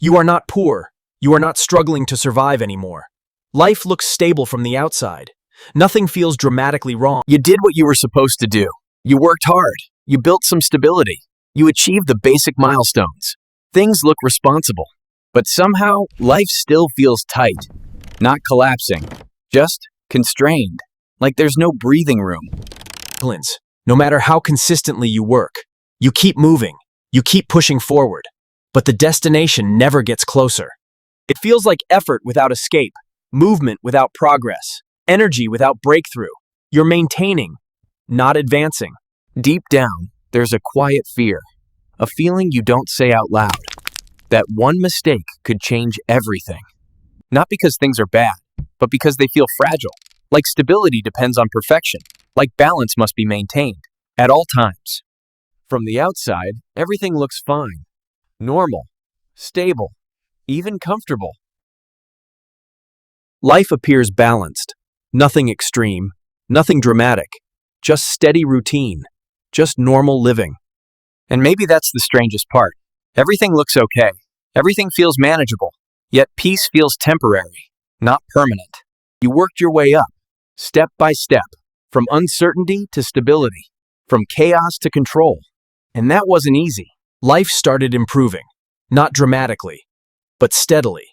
You are not poor. You are not struggling to survive anymore. Life looks stable from the outside. Nothing feels dramatically wrong. You did what you were supposed to do. You worked hard. You built some stability. You achieved the basic milestones. Things look responsible. But somehow, life still feels tight. Not collapsing. Just constrained. Like there's no breathing room. No matter how consistently you work, you keep moving, you keep pushing forward, but the destination never gets closer. It feels like effort without escape, movement without progress, energy without breakthrough. You're maintaining, not advancing. Deep down, there's a quiet fear, a feeling you don't say out loud, that one mistake could change everything. Not because things are bad, but because they feel fragile, like stability depends on perfection, like balance must be maintained at all times. From the outside, everything looks fine, normal, stable, even comfortable. Life appears balanced, nothing extreme, nothing dramatic, just steady routine, just normal living. And maybe that's the strangest part. Everything looks okay. Everything feels manageable. Yet peace feels temporary, not permanent. You worked your way up, step by step, from uncertainty to stability, from chaos to control. And that wasn't easy. Life started improving, not dramatically, but steadily.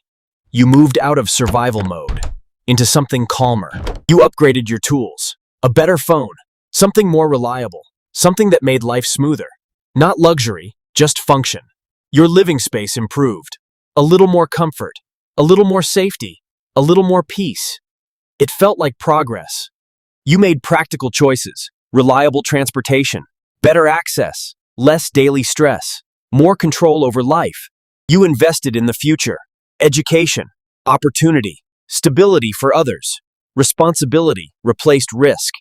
You moved out of survival mode into something calmer. You upgraded your tools, a better phone, something more reliable, something that made life smoother. Not luxury, just function. Your living space improved. A little more comfort, a little more safety, a little more peace. It felt like progress. You made practical choices, reliable transportation, better access, less daily stress, more control over life. You invested in the future, education, opportunity, stability for others. Responsibility replaced risk.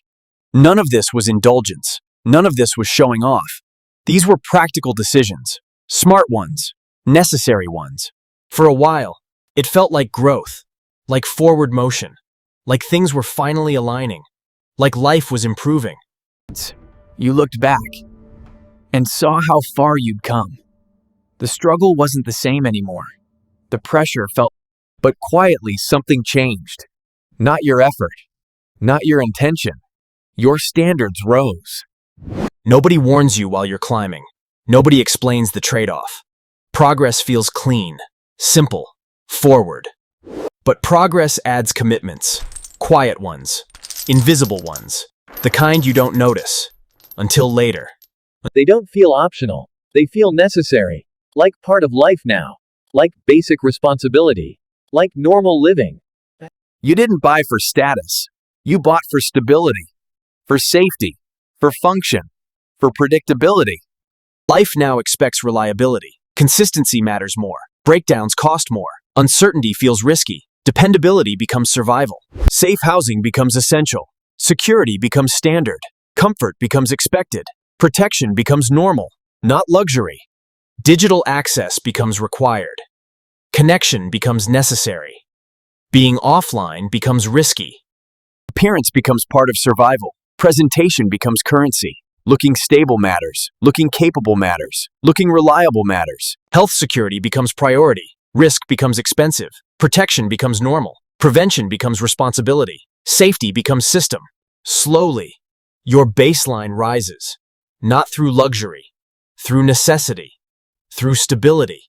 None of this was indulgence. None of this was showing off. These were practical decisions, smart ones, necessary ones. For a while, it felt like growth, like forward motion, like things were finally aligning, like life was improving. You looked back and saw how far you'd come. The struggle wasn't the same anymore. The pressure felt, but quietly something changed. Not your effort, not your intention. Your standards rose. Nobody warns you while you're climbing. Nobody explains the trade-off. Progress feels clean, simple, forward. But progress adds commitments, quiet ones, invisible ones, the kind you don't notice until later. They don't feel optional. They feel necessary. Like part of life now. Like basic responsibility. Like normal living. You didn't buy for status. You bought for stability, for safety, for function, for predictability. Life now expects reliability. Consistency matters more. Breakdowns cost more. Uncertainty feels risky. Dependability becomes survival. Safe housing becomes essential. Security becomes standard. Comfort becomes expected. Protection becomes normal, not luxury. Digital access becomes required. Connection becomes necessary. Being offline becomes risky. Appearance becomes part of survival. Presentation becomes currency. Looking stable matters. Looking capable matters. Looking reliable matters. Health security becomes priority. Risk becomes expensive. Protection becomes normal. Prevention becomes responsibility. Safety becomes system. Slowly, your baseline rises. Not through luxury, through necessity, through stability.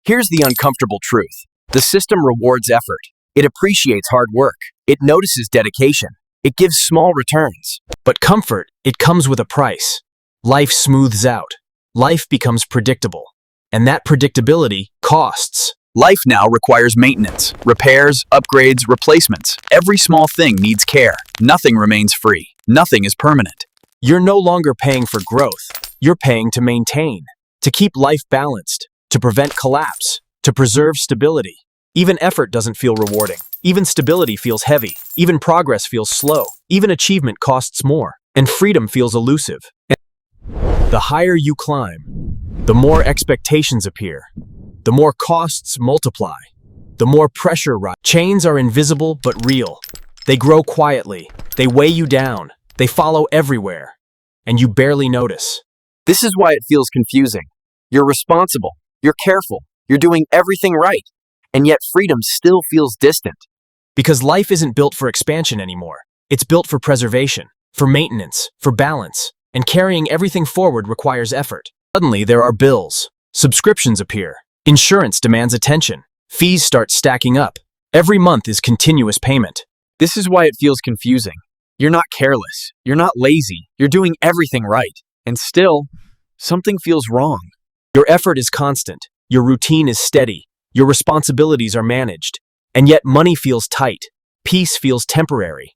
Here's the uncomfortable truth. The system rewards effort. It appreciates hard work. It notices dedication. It gives small returns. But comfort, it comes with a price. Life smooths out. Life becomes predictable. And that predictability costs. Life now requires maintenance, repairs, upgrades, replacements. Every small thing needs care. Nothing remains free. Nothing is permanent. You're no longer paying for growth. You're paying to maintain, to keep life balanced, to prevent collapse, to preserve stability. Even effort doesn't feel rewarding. Even stability feels heavy. Even progress feels slow. Even achievement costs more. And freedom feels elusive. The higher you climb, the more expectations appear. The more costs multiply. The more pressure rises. Chains are invisible but real. They grow quietly. They weigh you down. They follow everywhere. And you barely notice. This is why it feels confusing. You're responsible. You're careful. You're doing everything right, and yet freedom still feels distant. Because life isn't built for expansion anymore. It's built for preservation, for maintenance, for balance, and carrying everything forward requires effort. Suddenly, there are bills. Subscriptions appear. Insurance demands attention. Fees start stacking up. Every month is continuous payment. This is why it feels confusing. You're not careless. You're not lazy. You're doing everything right. And still, something feels wrong. Your effort is constant. Your routine is steady. Your responsibilities are managed. And yet money feels tight. Peace feels temporary.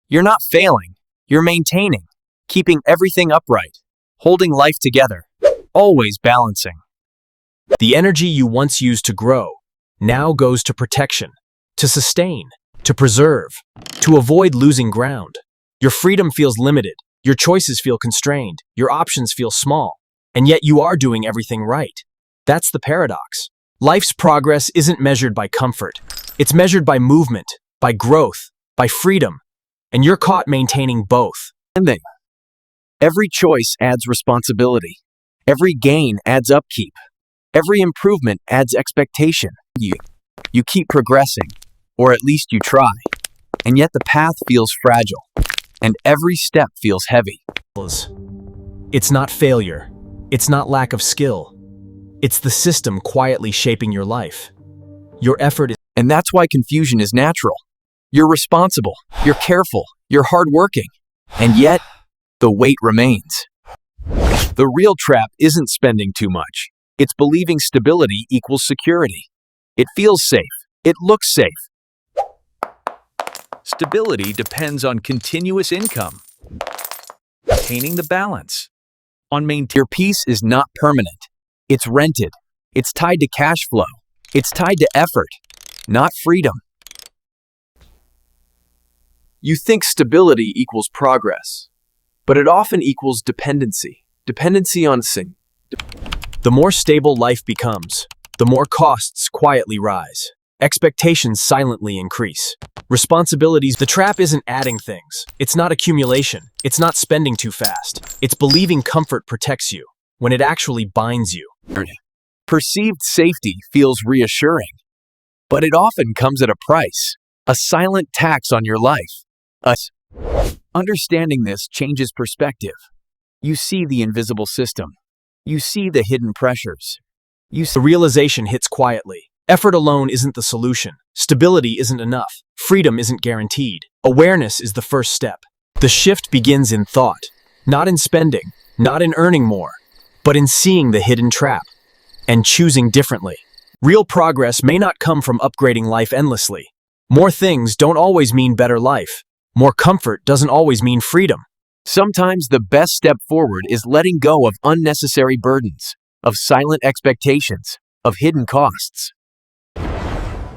You're not failing. You're maintaining, keeping everything upright, holding life together, always balancing. The energy you once used to grow now goes to protection, to sustain, to preserve, to avoid losing ground. Your freedom feels limited. Your choices feel constrained. Your options feel small. And yet you are doing everything right. That's the paradox. Life's progress isn't measured by comfort. It's measured by movement, by growth, by freedom. And you're caught maintaining both. Every choice adds responsibility. Every gain adds upkeep. Every improvement adds expectation. You keep progressing, or at least you try. And yet the path feels fragile, and every step feels heavy. It's not failure. It's not lack of skill. It's the system quietly shaping your life. Your effort is... And that's why confusion is natural. You're responsible, you're careful, you're hardworking, and yet the weight remains. The real trap isn't spending too much. It's believing stability equals security. It feels safe. It looks safe. Stability depends on continuous income, maintaining the balance, on maintaining. Your peace is not permanent. It's rented. It's tied to cash flow. It's tied to effort, not freedom. You think stability equals progress, but it often equals dependency. Dependency on sin. The more stable life becomes, the more costs quietly rise. Expectations silently increase. Responsibilities. The trap isn't adding things. It's not accumulation. It's not spending too fast. It's believing comfort protects you when it actually binds you. Perceived safety feels reassuring, but it often comes at a price, a silent tax on your life. Understanding this changes perspective. You see the invisible system. You see the hidden pressures. The realization hits quietly. Effort alone isn't the solution. Stability isn't enough. Freedom isn't guaranteed. Awareness is the first step. The shift begins in thought, not in spending, not in earning more, but in seeing the hidden trap and choosing differently. Real progress may not come from upgrading life endlessly. More things don't always mean better life. More comfort doesn't always mean freedom. Sometimes the best step forward is letting go of unnecessary burdens, of silent expectations, of hidden costs.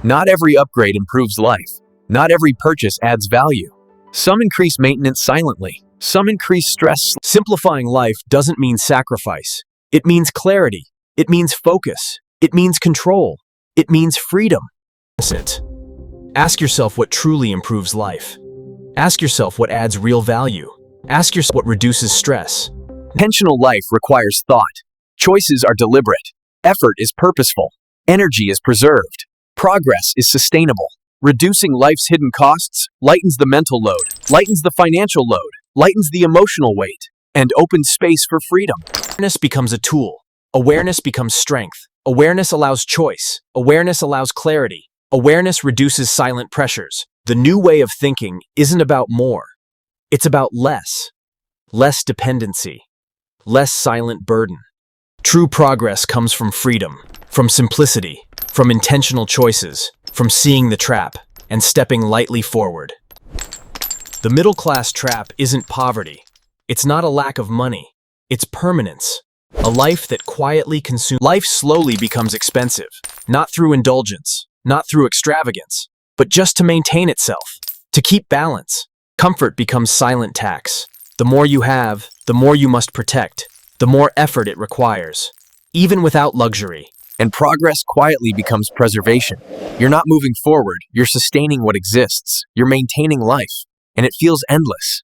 Not every upgrade improves life. Not every purchase adds value. Some increase maintenance silently. Some increase stress. Simplifying life doesn't mean sacrifice. It means clarity. It means focus. It means control. It means freedom. Ask yourself what truly improves life. Ask yourself what adds real value. Ask yourself what reduces stress. Intentional life requires thought. Choices are deliberate. Effort is purposeful. Energy is preserved. Progress is sustainable. Reducing life's hidden costs lightens the mental load, lightens the financial load, lightens the emotional weight, and opens space for freedom. Awareness becomes a tool. Awareness becomes strength. Awareness allows choice. Awareness allows clarity. Awareness reduces silent pressures. The new way of thinking isn't about more. It's about less. Less dependency. Less silent burden. True progress comes from freedom, from simplicity, from intentional choices, from seeing the trap and stepping lightly forward. The middle-class trap isn't poverty. It's not a lack of money. It's permanence. A life that quietly consumes. Life slowly becomes expensive, not through indulgence, not through extravagance, but just to maintain itself, to keep balance. Comfort becomes silent tax. The more you have, the more you must protect, the more effort it requires, even without luxury. And progress quietly becomes preservation. You're not moving forward, you're sustaining what exists. You're maintaining life, and it feels endless.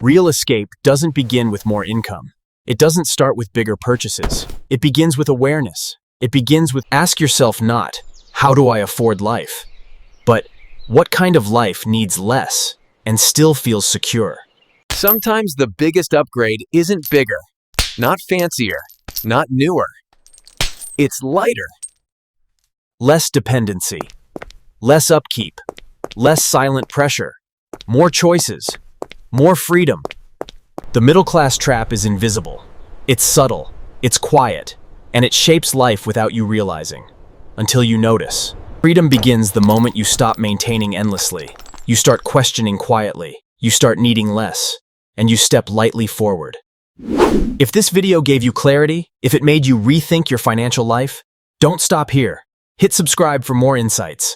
Real escape doesn't begin with more income. It doesn't start with bigger purchases. It begins with awareness. It begins with ask yourself not, how do I afford life? But what kind of life needs less and still feels secure? Sometimes the biggest upgrade isn't bigger, not fancier, not newer. It's lighter. Less dependency, less upkeep, less silent pressure, more choices, more freedom. The middle-class trap is invisible. It's subtle, it's quiet, and it shapes life without you realizing. Until you notice. Freedom begins the moment you stop maintaining endlessly. You start questioning quietly. You start needing less. And you step lightly forward. If this video gave you clarity, if it made you rethink your financial life, don't stop here. Hit subscribe for more insights.